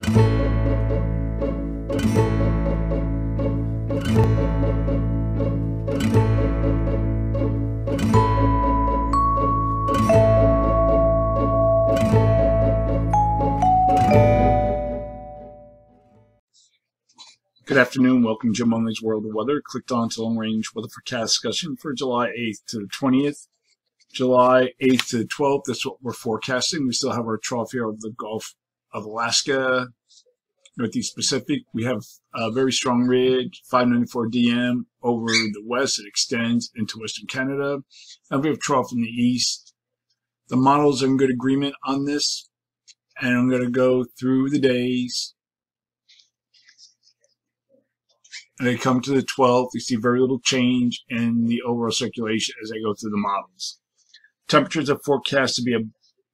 Good afternoon. Welcome to Jim Munley's World of Weather. Clicked on to long range weather forecast discussion for July 8th to the 20th. July 8th to the 12th, that's what we're forecasting. We still have our trough here of the Gulf of Alaska, Northeast Pacific. We have a very strong ridge, 594 DM over the west. It extends into Western Canada. And we have trough in the east. The models are in good agreement on this. And I'm going to go through the days. And I come to the 12th, you see very little change in the overall circulation as I go through the models. Temperatures are forecast to be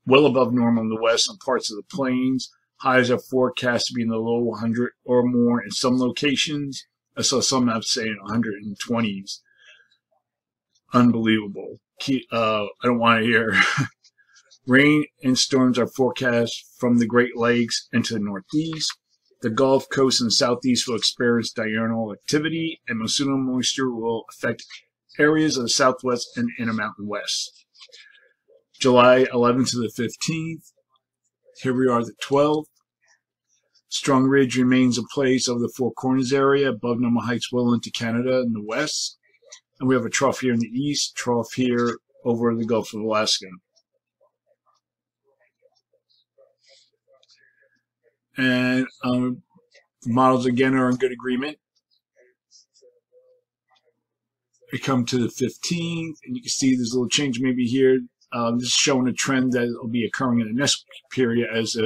well above normal in the west on parts of the plains. Highs are forecast to be in the low 100 or more in some locations. I saw some maps saying 120s. Unbelievable. I don't want to hear. Rain and storms are forecast from the Great Lakes into the northeast. The Gulf Coast and southeast will experience diurnal activity, and monsoonal moisture will affect areas of the southwest and Intermountain West. July 11th to the 15th. Here we are at the 12th. Strong ridge remains in place over the Four Corners area, above normal heights well into Canada in the west. And we have a trough here in the east, trough here over the Gulf of Alaska. And the models again are in good agreement. We come to the 15th, and you can see there's a little change maybe here. This is showing a trend that will be occurring in the next period as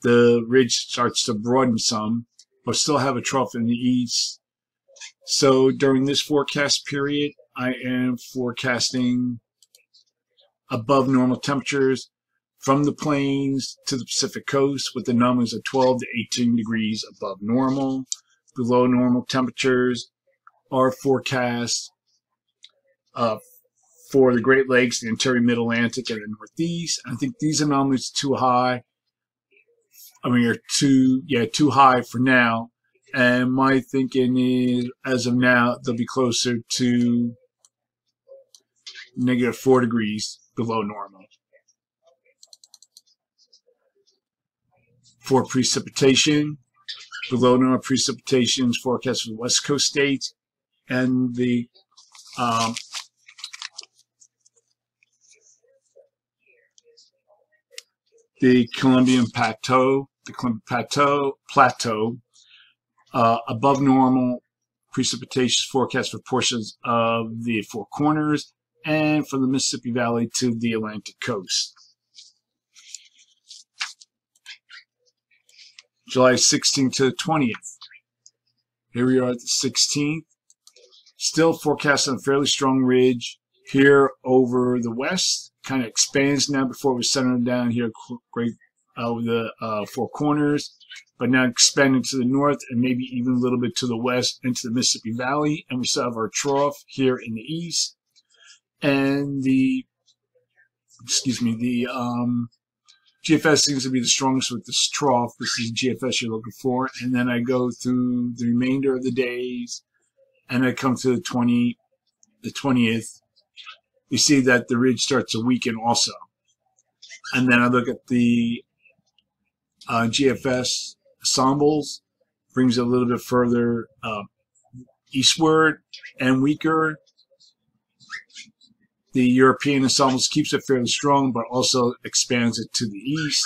the ridge starts to broaden some, but still have a trough in the east. So during this forecast period, I am forecasting above normal temperatures from the plains to the Pacific coast with the numbers of 12 to 18 degrees above normal. Below normal temperatures are forecast for the Great Lakes, the interior Mid-Atlantic, and the Northeast. I think these anomalies are too high. I mean, are too high for now. And my thinking is, as of now, they'll be closer to -4 degrees below normal. For precipitation, below normal precipitation is forecast for the West Coast states and the Columbian Plateau, above normal precipitation forecast for portions of the Four Corners and from the Mississippi Valley to the Atlantic coast. July 16th to the 20th. Here we are at the 16th. Still forecasting a fairly strong ridge here over the west. Kind of expands now before it was centered down here with the Four Corners. But now expanding to the north and maybe even a little bit to the west into the Mississippi Valley. And we still have our trough here in the east. And the GFS seems to be the strongest with this trough. This is GFS you're looking for. And then I go through the remainder of the days, and I come to the 20th. You see that the ridge starts to weaken also. And then I look at the GFS ensembles, brings it a little bit further eastward and weaker. The European ensembles keeps it fairly strong, but also expands it to the east.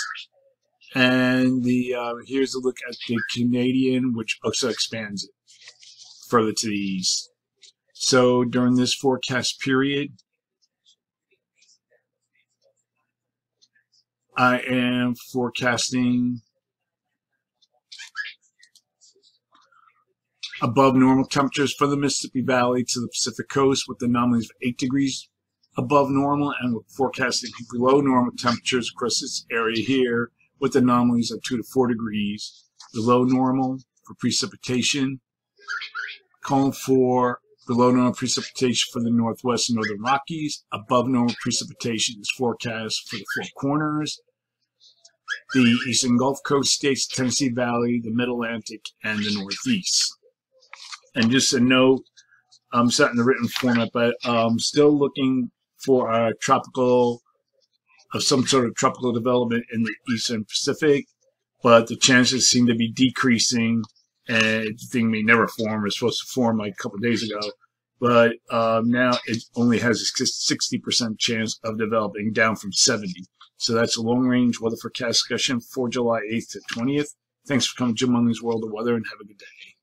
And here's a look at the Canadian, which also expands it further to the east. So during this forecast period, I am forecasting above normal temperatures for the Mississippi Valley to the Pacific coast with anomalies of 8 degrees above normal, and we're forecasting below normal temperatures across this area here with anomalies of 2 to 4 degrees below normal for precipitation. Calling for below normal precipitation for the Northwest and Northern Rockies. Above normal precipitation is forecast for the Four Corners. the eastern Gulf Coast states, Tennessee Valley, the Mid-Atlantic, and the Northeast. And just a note, I'm set in the written format, but I'm still looking for a tropical, of some sort of tropical development in the Eastern Pacific, but the chances seem to be decreasing, and the thing may never form. It's supposed to form like a couple of days ago, but now it only has a 60% chance of developing, down from 70. So that's a long-range weather forecast discussion for July 8th to 20th. Thanks for coming to Jim Munley's World of Weather, and have a good day.